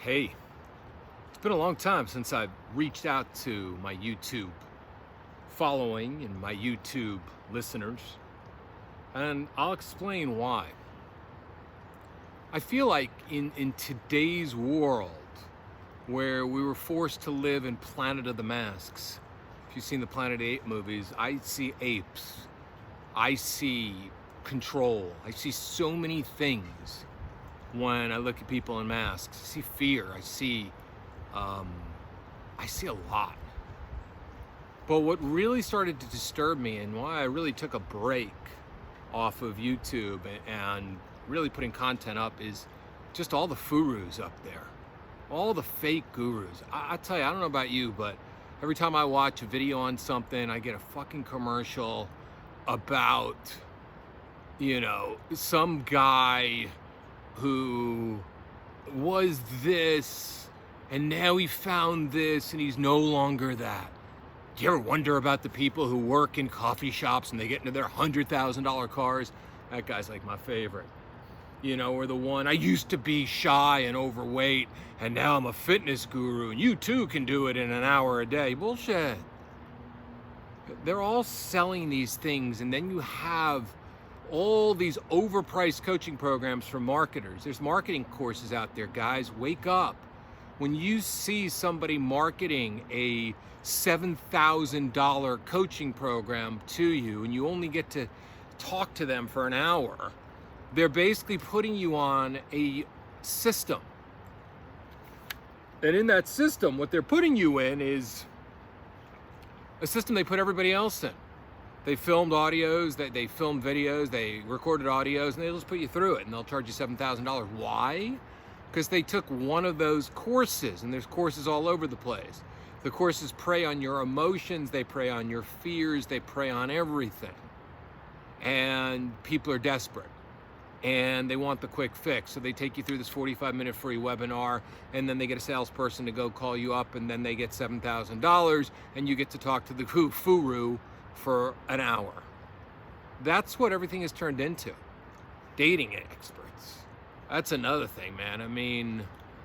Hey, it's been a long time since I've reached out to my YouTube following and my YouTube listeners, and I'll explain why. I feel like in today's world, where we were forced to live in Planet of the Masks, if you've seen the Planet of the Apes movies, I see apes, I see control, I see so many things when I look at people in masks. I see fear, I see a lot. But what really started to disturb me and why I really took a break off of YouTube and really putting content up is just all the furus up there. All the fake gurus. I tell you, I don't know about you, but every time I watch a video on something, I get a fucking commercial about, some guy who was this and now he found this and he's no longer that. Do you ever wonder about the people who work in coffee shops and they get into their $100,000 cars? That guy's like my favorite. Or the one, I used to be shy and overweight and now I'm a fitness guru and you too can do it in an hour a day. Bullshit. They're all selling these things, and then you have all these overpriced coaching programs for marketers. There's marketing courses out there, guys. Wake up. When you see somebody marketing a $7,000 coaching program to you and you only get to talk to them for an hour, they're basically putting you on a system. And in that system, what they're putting you in is a system they put everybody else in. They filmed audios, they filmed videos, they recorded audios, and they just put you through it, and they'll charge you $7,000. Why? Because they took one of those courses, and there's courses all over the place. The courses prey on your emotions, they prey on your fears, they prey on everything. And people are desperate, and they want the quick fix. So they take you through this 45-minute free webinar, and then they get a salesperson to go call you up, and then they get $7,000, and you get to talk to the furu for an hour. That's what everything has turned into. Dating experts. That's another thing, man. I mean,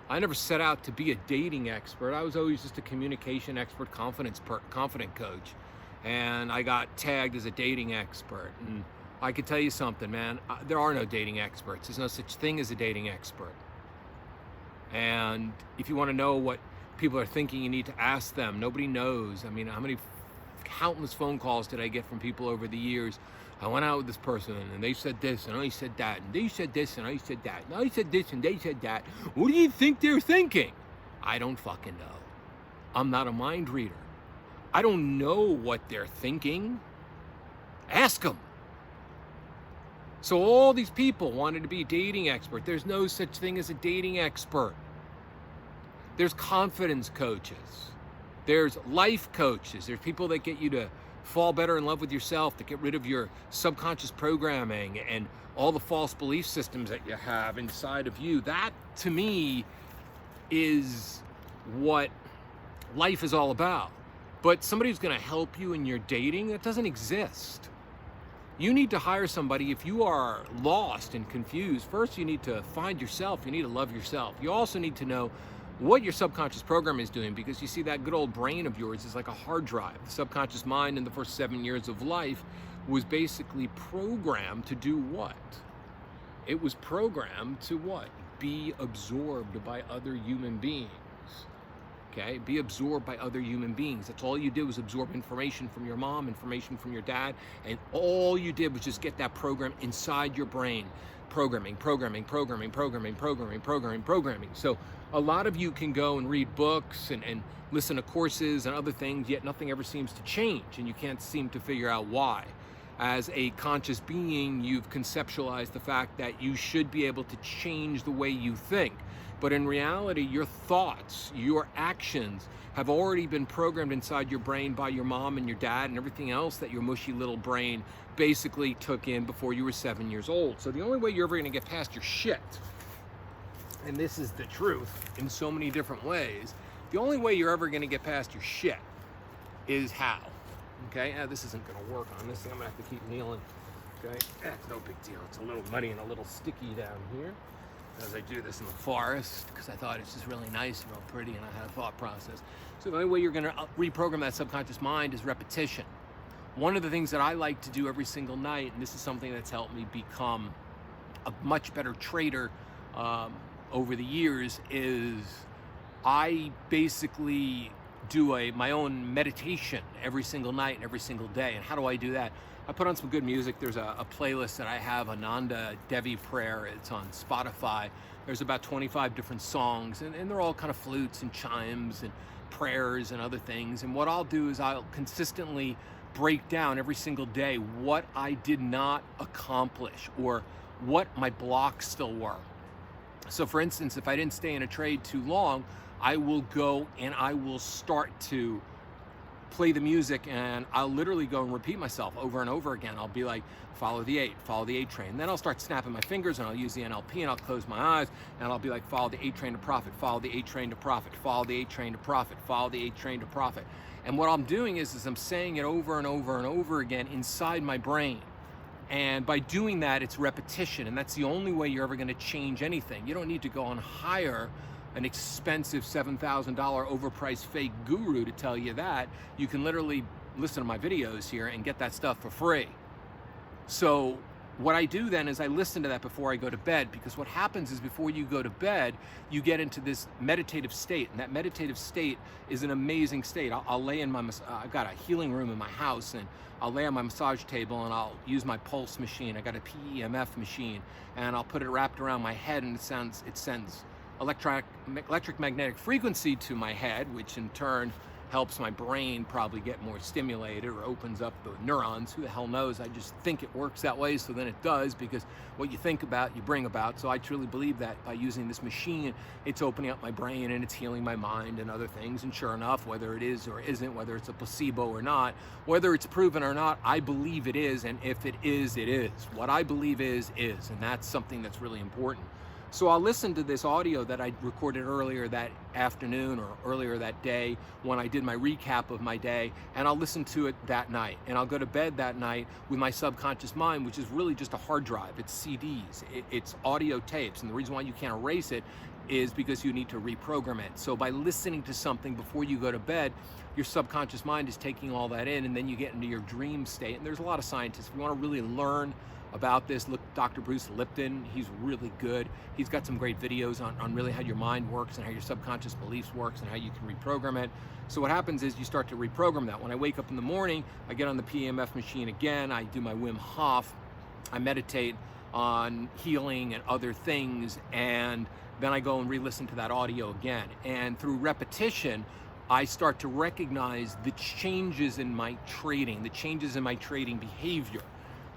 I never set out to be a dating expert. I was always just a communication expert, confident coach. And I got tagged as a dating expert. And I could tell you something, man. There are no dating experts. There's no such thing as a dating expert. And if you want to know what people are thinking, you need to ask them. Nobody knows. I mean, how many countless phone calls did I get from people over the years? I went out with this person and they said this and I said that and they said this and I said that and I said this and they said that. What do you think they're thinking? I don't fucking know. I'm not a mind reader. I don't know what they're thinking. Ask them. So all these people wanted to be a dating expert. There's no such thing as a dating expert. There's confidence coaches. There's life coaches. There's people that get you to fall better in love with yourself, to get rid of your subconscious programming and all the false belief systems that you have inside of you. That, to me, is what life is all about. But somebody who's going to help you in your dating, that doesn't exist. You need to hire somebody. If you are lost and confused, first you need to find yourself. You need to love yourself. You also need to know what your subconscious program is doing, because you see, that good old brain of yours is like a hard drive. The subconscious mind in the first 7 years of life was basically programmed to do what? It was programmed to what? Be absorbed by other human beings. Okay? Be absorbed by other human beings. That's all you did, was absorb information from your mom, information from your dad, and all you did was just get that program inside your brain. Programming. So a lot of you can go and read books and listen to courses and other things, yet nothing ever seems to change, and you can't seem to figure out why. As a conscious being, you've conceptualized the fact that you should be able to change the way you think. But in reality, your thoughts, your actions have already been programmed inside your brain by your mom and your dad and everything else that your mushy little brain basically took in before you were 7 years old. So the only way you're ever going to get past your shit, and this is the truth in so many different ways, the only way you're ever going to get past your shit is how. Okay? This isn't going to work on this thing. I'm going to have to keep kneeling. Okay? It's no big deal. It's a little muddy and a little sticky down here. because I do this in the forest because I thought it's just really nice and real pretty, and I had a thought process. So the only way you're going to reprogram that subconscious mind is repetition. One of the things that I like to do every single night, and this is something that's helped me become a much better trader over the years, is I basically do my own meditation every single night and every single day. And how do I do that? I put on some good music. There's a playlist that I have, Ananda Devi Prayer. It's on Spotify. There's about 25 different songs, and they're all kind of flutes and chimes and prayers and other things. And what I'll do is I'll consistently break down every single day what I did not accomplish or what my blocks still were. So for instance, if I didn't stay in a trade too long, I will go and I will start to play the music, and I'll literally go and repeat myself over and over again. I'll be like, follow the 8 train. Then I'll start snapping my fingers, and I'll use the NLP, and I'll close my eyes, and I'll be like, follow the 8 train to profit, follow the 8 train to profit, follow the 8 train to profit, follow the 8 train to profit. And what I'm doing is I'm saying it over and over and over again inside my brain. And by doing that, it's repetition, and that's the only way you're ever going to change anything. You don't need to go and hire an expensive $7,000 overpriced fake guru to tell you that. You can literally listen to my videos here and get that stuff for free. So what I do then is I listen to that before I go to bed, because what happens is before you go to bed, you get into this meditative state, and that meditative state is an amazing state. I'll lay in I've got a healing room in my house, and I'll lay on my massage table and I'll use my pulse machine. I got a PEMF machine, and I'll put it wrapped around my head, and it sends electric magnetic frequency to my head, which in turn helps my brain probably get more stimulated or opens up the neurons. Who the hell knows? I just think it works that way, so then it does, because what you think about, you bring about. So I truly believe that by using this machine, it's opening up my brain and it's healing my mind and other things. And sure enough, whether it is or isn't, whether it's a placebo or not, whether it's proven or not, I believe it is. And if it is, it is. What I believe is. And that's something that's really important. So I'll listen to this audio that I recorded earlier that afternoon or earlier that day when I did my recap of my day, and I'll listen to it that night. And I'll go to bed that night with my subconscious mind, which is really just a hard drive. It's CDs, it's audio tapes. And the reason why you can't erase it is because you need to reprogram it. So by listening to something before you go to bed, your subconscious mind is taking all that in, and then you get into your dream state. And there's a lot of scientists, if you want to really learn about this, look, Dr. Bruce Lipton, he's really good. He's got some great videos on really how your mind works and how your subconscious beliefs works and how you can reprogram it. So what happens is you start to reprogram that. When I wake up in the morning, I get on the PEMF machine again, I do my Wim Hof, I meditate on healing and other things, and then I go and re-listen to that audio again. And through repetition, I start to recognize the changes in my trading, the changes in my trading behavior.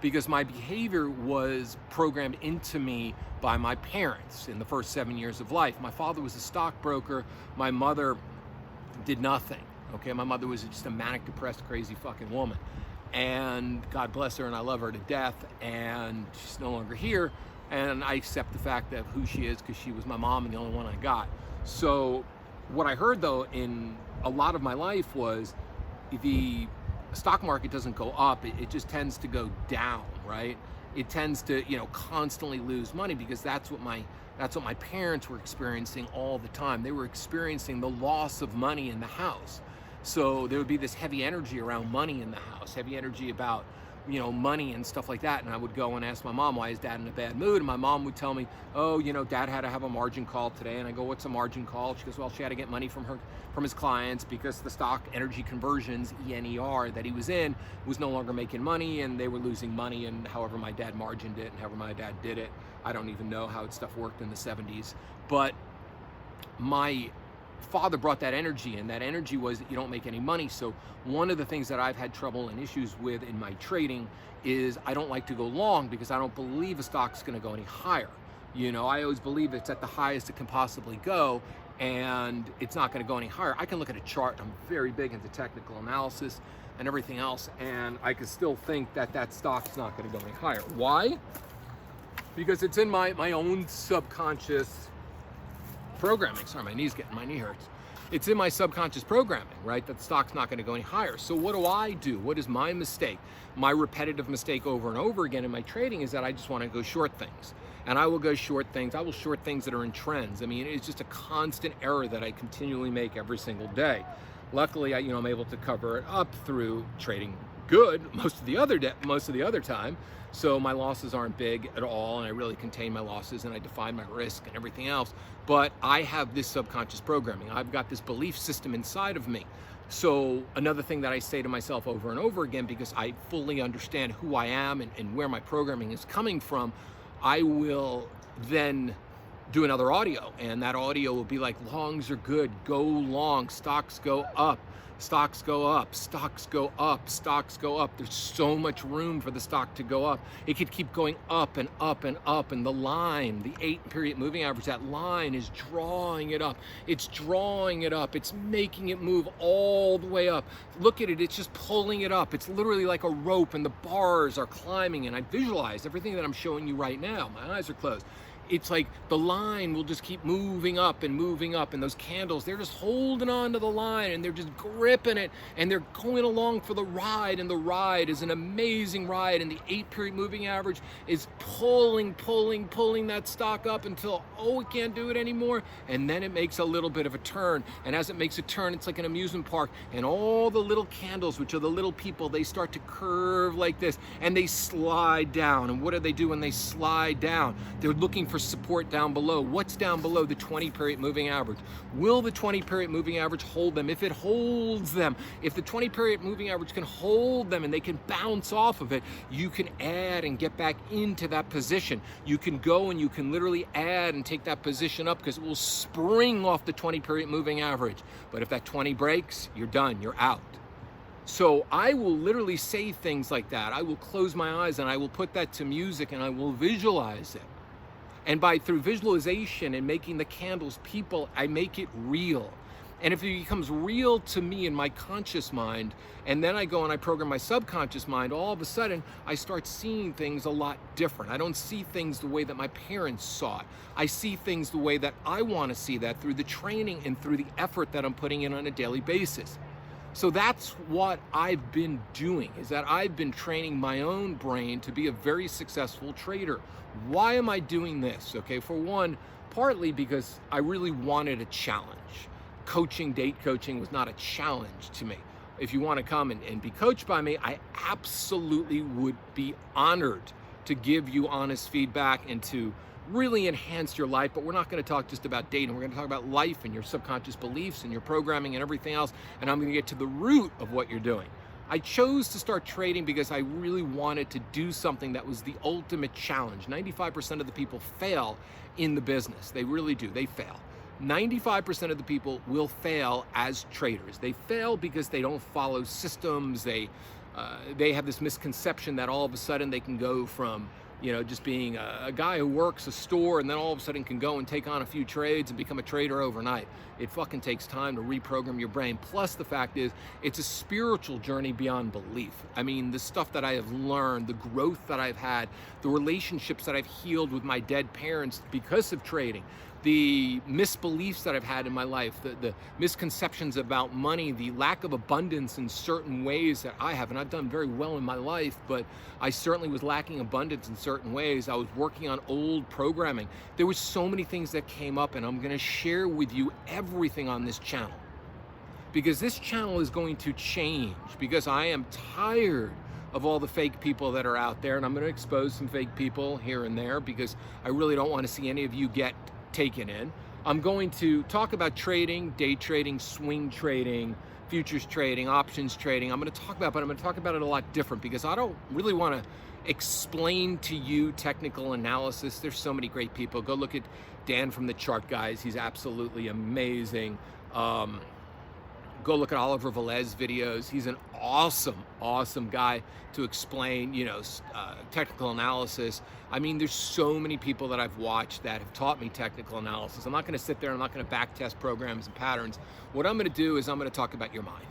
Because my behavior was programmed into me by my parents in the first 7 years of life. My father was a stockbroker. My mother did nothing. Okay, my mother was just a manic, depressed, crazy fucking woman. And God bless her, and I love her to death. And she's no longer here. And I accept the fact of who she is, because she was my mom and the only one I got. So what I heard though in a lot of my life was the stock market doesn't go up, it just tends to go down, right? It tends to, constantly lose money, because that's what my parents were experiencing all the time. They were experiencing the loss of money in the house. So there would be this heavy energy around money in the house, heavy energy about, money and stuff like that. And I would go and ask my mom, why is Dad in a bad mood? And my mom would tell me, oh, Dad had to have a margin call today. And I go, what's a margin call? She goes, well, she had to get money from his clients, because the stock energy conversions, ENER, that he was in was no longer making money, and they were losing money. And however my dad margined it and however my dad did it, I don't even know how stuff worked in the 70s. But my father brought that energy, and that energy was that you don't make any money. So one of the things that I've had trouble and issues with in my trading is I don't like to go long, because I don't believe a stock's going to go any higher. I always believe it's at the highest it can possibly go, and it's not going to go any higher. I can look at a chart. I'm very big into technical analysis and everything else, and I can still think that stock's not going to go any higher. Why? Because it's in my own subconscious programming. Sorry, my knee hurts. It's in my subconscious programming, right? That the stock's not going to go any higher. So what do? What is my mistake? My repetitive mistake over and over again in my trading is that I just want to go short things. and I will go short things. I will short things that are in trends. I mean, it's just a constant error that I continually make every single day. Luckily, I'm able to cover it up through trading good most of the other time. So my losses aren't big at all, and I really contain my losses, and I define my risk and everything else. But I have this subconscious programming. I've got this belief system inside of me. So another thing that I say to myself over and over again, because I fully understand who I am and where my programming is coming from, I will then do another audio, and that audio will be like, longs are good, go long, stocks go up, stocks go up, stocks go up, stocks go up. There's so much room for the stock to go up. It could keep going up and up and up, and the line, the 8-period moving average, that line is drawing it up. It's drawing it up. It's making it move all the way up. Look at it, it's just pulling it up. It's literally like a rope, and the bars are climbing, and I visualize everything that I'm showing you right now. My eyes are closed. It's like the line will just keep moving up, and those candles, they're just holding on to the line, and they're just gripping it, and they're going along for the ride, and the ride is an amazing ride, and the 8-period moving average is pulling that stock up until, it can't do it anymore, and then it makes a little bit of a turn, and as it makes a turn, it's like an amusement park, and all the little candles, which are the little people, they start to curve like this, and they slide down. And what do they do when they slide down? They're looking for support down below. What's down below? The 20-period moving average. Will the 20-period moving average hold them? If it holds them, if the 20-period moving average can hold them and they can bounce off of it, you can add and get back into that position. You can go and you can literally add and take that position up, because it will spring off the 20-period moving average. But if that 20 breaks, you're done, you're out. So I will literally say things like that. I will close my eyes and I will put that to music, and I will visualize it. And through visualization and making the candles people, I make it real. And if it becomes real to me in my conscious mind, and then I go and I program my subconscious mind, all of a sudden I start seeing things a lot different. I don't see things the way that my parents saw it. I see things the way that I want to see that, through the training and through the effort that I'm putting in on a daily basis. So that's what I've been doing, is that I've been training my own brain to be a very successful trader. Why am I doing this? Okay, for one, partly because I really wanted a challenge. Date coaching was not a challenge to me. If you want to come and be coached by me, I absolutely would be honored to give you honest feedback and to really enhance your life. But we're not going to talk just about dating. We're going to talk about life and your subconscious beliefs and your programming and everything else. And I'm going to get to the root of what you're doing. I chose to start trading because I really wanted to do something that was the ultimate challenge. 95% of the people fail in the business. They really do. They fail. 95% of the people will fail as traders. They fail because they don't follow systems. They have this misconception that all of a sudden they can go from just being a guy who works a store, and then all of a sudden can go and take on a few trades and become a trader overnight. It fucking takes time to reprogram your brain. Plus the fact is, it's a spiritual journey beyond belief. I mean, the stuff that I have learned, the growth that I've had, the relationships that I've healed with my dead parents because of trading, the misbeliefs that I've had in my life, the misconceptions about money, the lack of abundance in certain ways that I have. And I've done very well in my life, but I certainly was lacking abundance in certain ways. I was working on old programming. There was so many things that came up, and I'm going to share with you everything on this channel. Because this channel is going to change, because I am tired of all the fake people that are out there, and I'm going to expose some fake people here and there, because I really don't want to see any of you get taken in. I'm going to talk about trading, day trading, swing trading, futures trading, options trading. I'm going to talk about, but I'm going to talk about it a lot different, because I don't really want to explain to you technical analysis. There's so many great people. Go look at Dan from the Chart Guys. He's absolutely amazing. Go look at Oliver Velez videos. He's an awesome guy to explain, technical analysis. I mean, there's so many people that I've watched that have taught me technical analysis. I'm not going to sit there, I'm not going to back test programs and patterns. What I'm going to do is I'm going to talk about your mind.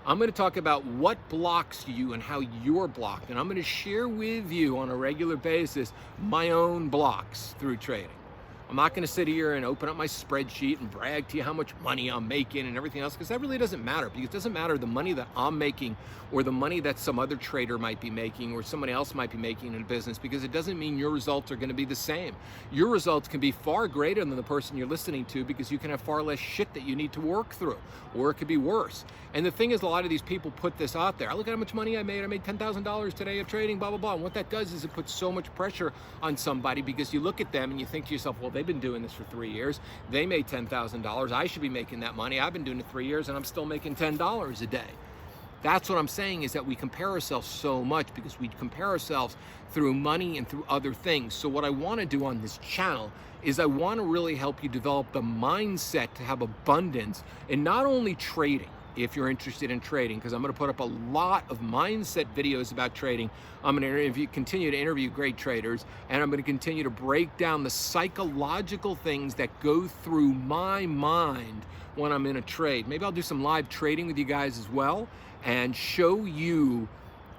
I'm going to talk about what blocks you and how you're blocked. And I'm going to share with you on a regular basis my own blocks through trading. I'm I'm not going to sit here and open up my spreadsheet and brag to you how much money I'm making and everything else, because that really doesn't matter. Because it doesn't matter the money that I'm making or the money that some other trader might be making or somebody else might be making in a business, because it doesn't mean your results are going to be the same. Your results can be far greater than the person you're listening to, because you can have far less shit that you need to work through, or it could be worse. And the thing is, a lot of these people put this out there. I look at how much money I made. I made $10,000 today of trading, blah, blah, blah. And what that does is it puts so much pressure on somebody, because you look at them and you think to yourself, well, they've been doing this for 3 years. They made $10,000. I should be making that money. I've been doing it 3 years and I'm still making $10 a day. That's what I'm saying, is that we compare ourselves so much because we compare ourselves through money and through other things. So what I want to do on this channel is I want to really help you develop the mindset to have abundance, and not only trading, if you're interested in trading, because I'm going to put up a lot of mindset videos about trading. I'm going to continue to interview great traders, and I'm going to continue to break down the psychological things that go through my mind when I'm in a trade. Maybe I'll do some live trading with you guys as well and show you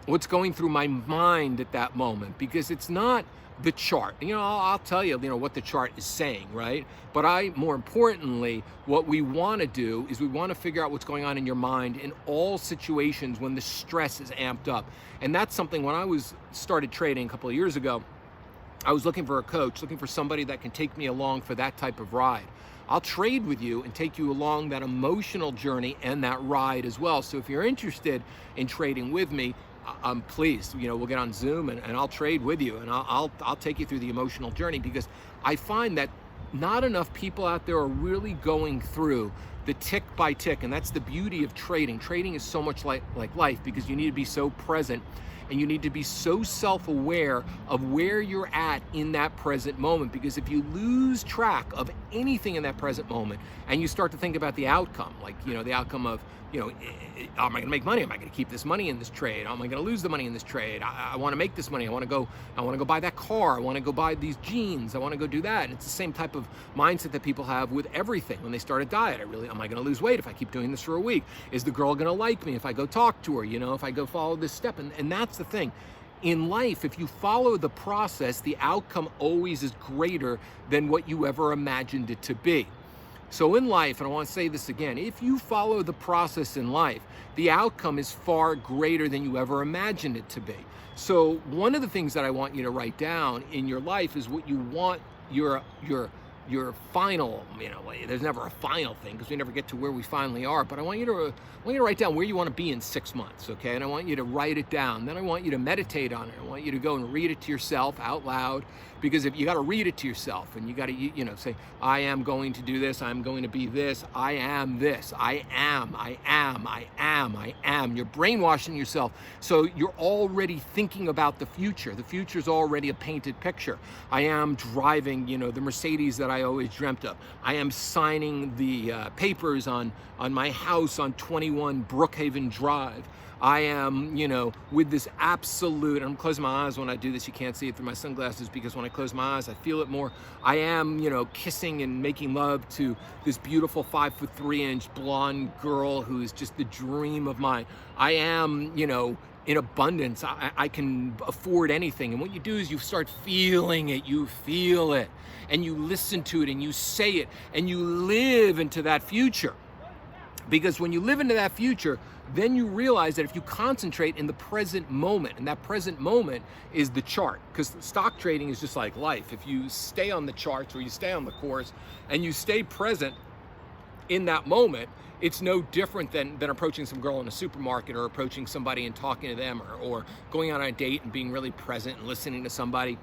what's going through my mind at that moment, because it's not the chart. I'll tell you, what the chart is saying, right? But more importantly, what we want to do is we want to figure out what's going on in your mind in all situations when the stress is amped up. And that's something, when I started trading a couple of years ago, I was looking for a coach, looking for somebody that can take me along for that type of ride. I'll trade with you and take you along that emotional journey and that ride as well. So if you're interested in trading with me, I'm pleased. We'll get on Zoom and I'll trade with you, and I'll take you through the emotional journey, because I find that not enough people out there are really going through the tick by tick, and that's the beauty of trading. Trading is so much like life, because you need to be so present and you need to be so self-aware of where you're at in that present moment, because if you lose track of anything in that present moment and you start to think about the outcome, like the outcome of am I going to make money? Am I going to keep this money in this trade? Am I going to lose the money in this trade? I want to make this money. I want to go buy that car. I want to go buy these jeans. I want to go do that. And it's the same type of mindset that people have with everything when they start a diet. Am I going to lose weight if I keep doing this for a week? Is the girl going to like me if I go talk to her? If I go follow this step? And that's the thing. In life, if you follow the process, the outcome always is greater than what you ever imagined it to be. So in life, and I want to say this again, if you follow the process in life, the outcome is far greater than you ever imagined it to be. So one of the things that I want you to write down in your life is what you want your final, there's never a final thing, because we never get to where we finally are, but I want you to write down where you want to be in 6 months, okay? And I want you to write it down. Then I want you to meditate on it. I want you to go and read it to yourself out loud, because if you got to read it to yourself, and you got to, say, I am going to do this, I'm going to be this, I am this, I am. You're brainwashing yourself, so you're already thinking about the future. The future's already a painted picture. I am driving, the Mercedes that I always dreamt of. I am signing the papers on my house on 21 Brookhaven Drive. I am, with this absolute, I'm closing my eyes when I do this. You can't see it through my sunglasses, because when I close my eyes, I feel it more. I am, kissing and making love to this beautiful 5'3" blonde girl who is just the dream of mine. I am, in abundance. I can afford anything. And what you do is you start feeling it. You feel it, and you listen to it, and you say it, and you live into that future. Because when you live into that future, then you realize that if you concentrate in the present moment, and that present moment is the chart, because stock trading is just like life. If you stay on the charts, or you stay on the course, and you stay present in that moment, it's no different than approaching some girl in a supermarket, or approaching somebody and talking to them, or going on a date and being really present and listening to somebody.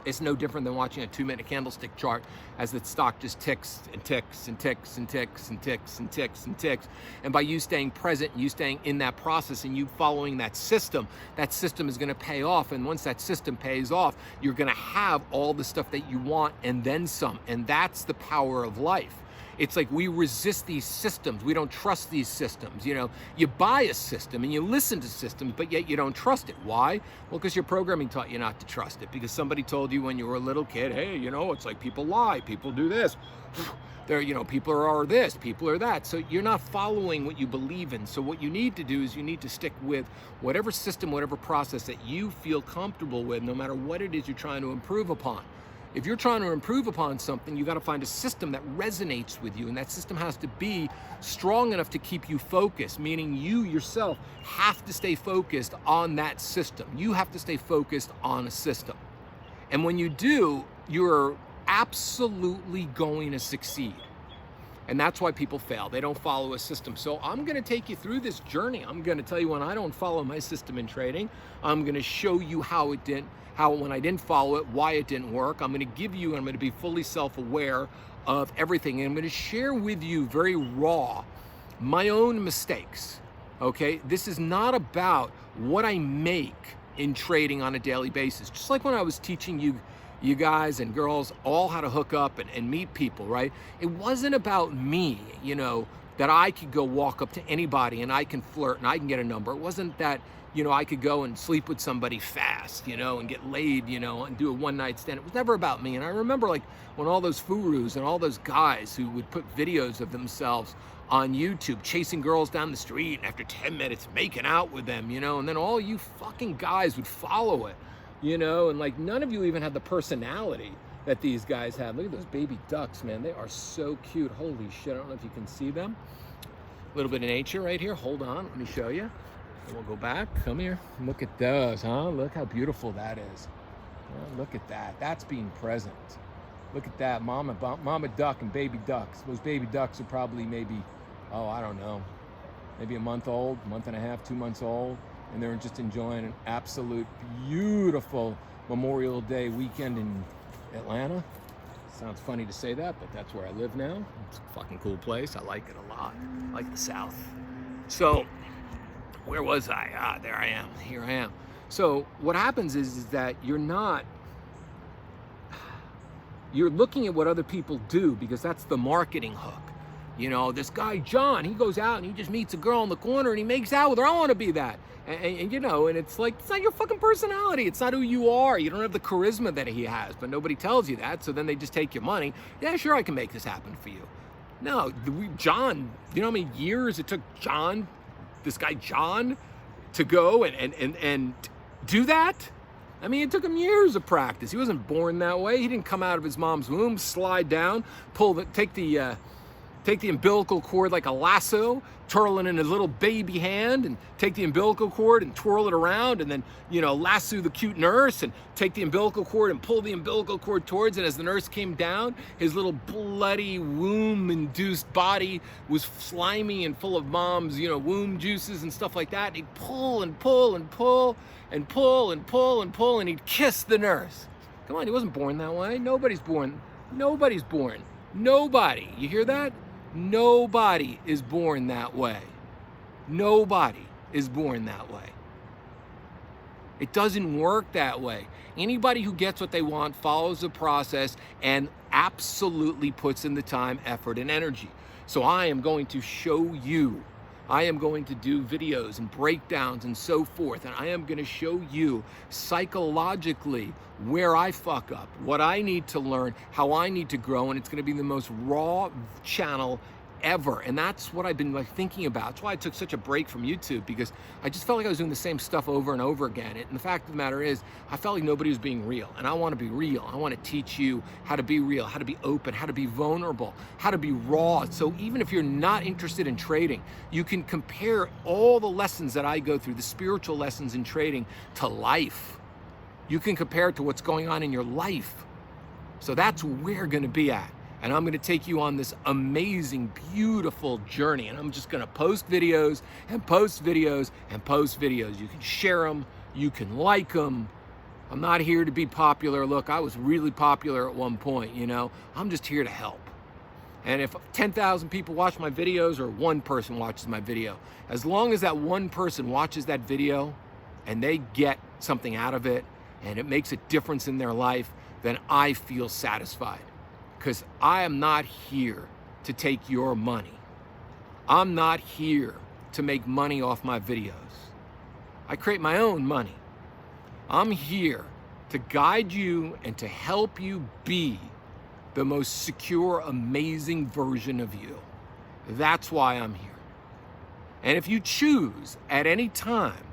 It's no different than watching a 2-minute candlestick chart as the stock just ticks and ticks and ticks and ticks and ticks and ticks and ticks. And by you staying present, and you staying in that process, and you following that system is going to pay off. And once that system pays off, you're going to have all the stuff that you want and then some. And that's the power of life. It's like we resist these systems. We don't trust these systems. You buy a system and you listen to systems, but yet you don't trust it. Why? Well, because your programming taught you not to trust it, because somebody told you when you were a little kid, hey, it's like people lie, people do this. People are this, people are that. So you're not following what you believe in. So what you need to do is you need to stick with whatever system, whatever process that you feel comfortable with, no matter what it is you're trying to improve upon. If you're trying to improve upon something, you got to find a system that resonates with you, and that system has to be strong enough to keep you focused, meaning you yourself have to stay focused on that system. You have to stay focused on a system. And when you do, you're absolutely going to succeed. And that's why people fail. They don't follow a system. So I'm going to take you through this journey. I'm going to tell you when I don't follow my system in trading. I'm going to show you how when I didn't follow it, why it didn't work. I'm going to give you, and I'm going to be fully self-aware of everything. And I'm going to share with you very raw my own mistakes. Okay? This is not about what I make in trading on a daily basis. Just like when I was teaching you guys and girls all how to hook up and meet people, right? It wasn't about me, that I could go walk up to anybody and I can flirt and I can get a number. It wasn't that, I could go and sleep with somebody fast, and get laid, and do a one-night stand. It was never about me. And I remember like when all those gurus and all those guys who would put videos of themselves on YouTube chasing girls down the street and after 10 minutes making out with them, and then all you fucking guys would follow it. And like none of you even had the personality that these guys had. Look at those baby ducks, man. They are so cute. Holy shit, I don't know if you can see them. A little bit of nature right here. Hold on, let me show you. And we'll go back. Come here. Look at those, huh? Look how beautiful that is. Oh, look at that. That's being present. Look at that, mama duck and baby ducks. Those baby ducks are probably maybe, I don't know, maybe a month old, month and a half, 2 months old. And they're just enjoying an absolute beautiful Memorial Day weekend in Atlanta. Sounds funny to say that, but that's where I live now. It's a fucking cool place. I like it a lot. I like the South. So, where was I? There I am. Here I am. So, what happens is that you're looking at what other people do because that's the marketing hook. This guy, John, he goes out and he just meets a girl in the corner and he makes out with her. I want to be that. And it's like, it's not your fucking personality. It's not who you are. You don't have the charisma that he has, but nobody tells you that. So then they just take your money. Yeah, sure, I can make this happen for you. No, John, you know how many years it took John, this guy John, to go and do that? I mean, it took him years of practice. He wasn't born that way. He didn't come out of his mom's womb, slide down, take the umbilical cord like a lasso, twirl it in his little baby hand, and take the umbilical cord and twirl it around, and then, lasso the cute nurse and take the umbilical cord and pull the umbilical cord towards it. As the nurse came down, his little bloody womb-induced body was slimy and full of mom's, womb juices and stuff like that. And he'd pull and pull and pull and pull and pull and pull, and he'd kiss the nurse. Come on, he wasn't born that way. Nobody's born. Nobody. You hear that? Nobody is born that way. Nobody is born that way. It doesn't work that way. Anybody who gets what they want follows the process and absolutely puts in the time, effort, and energy. So I am going to show you. I am going to do videos and breakdowns and so forth. And I am going to show you psychologically where I fuck up, what I need to learn, how I need to grow. And it's going to be the most raw channel ever. And that's what I've been thinking about. That's why I took such a break from YouTube, because I just felt like I was doing the same stuff over and over again. And the fact of the matter is, I felt like nobody was being real. And I want to be real. I want to teach you how to be real, how to be open, how to be vulnerable, how to be raw. So even if you're not interested in trading, you can compare all the lessons that I go through, the spiritual lessons in trading, to life. You can compare it to what's going on in your life. So that's where we're going to be at. And I'm going to take you on this amazing, beautiful journey. And I'm just going to post videos and post videos and post videos. You can share them. You can like them. I'm not here to be popular. Look, I was really popular at one point, I'm just here to help. And if 10,000 people watch my videos or one person watches my video, as long as that one person watches that video and they get something out of it and it makes a difference in their life, then I feel satisfied. Because I am not here to take your money. I'm not here to make money off my videos. I create my own money. I'm here to guide you and to help you be the most secure, amazing version of you. That's why I'm here. And if you choose at any time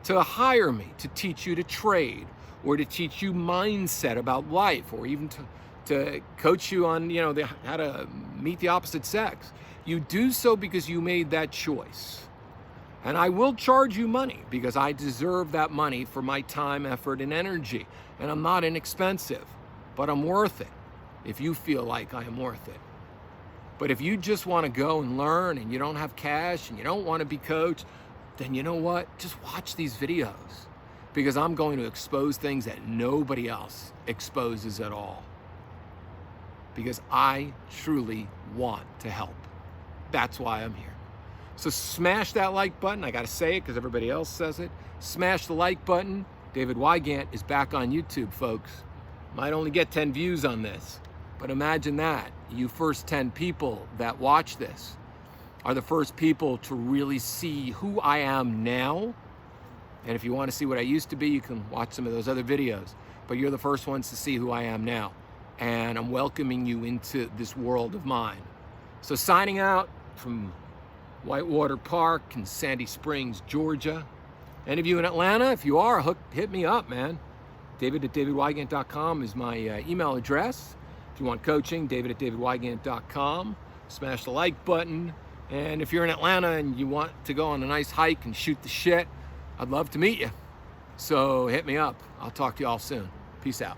to hire me to teach you to trade or to teach you mindset about life, or even to coach you on, how to meet the opposite sex. You do so because you made that choice. And I will charge you money because I deserve that money for my time, effort, and energy. And I'm not inexpensive, but I'm worth it if you feel like I am worth it. But if you just want to go and learn and you don't have cash and you don't want to be coached, then you know what? Just watch these videos, because I'm going to expose things that nobody else exposes at all. Because I truly want to help. That's why I'm here. So smash that like button. I got to say it because everybody else says it. Smash the like button. David Wygant is back on YouTube, folks. Might only get 10 views on this, but imagine that. You first 10 people that watch this are the first people to really see who I am now. And if you want to see what I used to be, you can watch some of those other videos. But you're the first ones to see who I am now. And I'm welcoming you into this world of mine. So signing out from Whitewater Park in Sandy Springs, Georgia. Any of you in Atlanta, if you are, hit me up, man. David@davidwygant.com is my email address. If you want coaching, David@davidwygant.com. Smash the like button. And if you're in Atlanta and you want to go on a nice hike and shoot the shit, I'd love to meet you. So hit me up. I'll talk to you all soon. Peace out.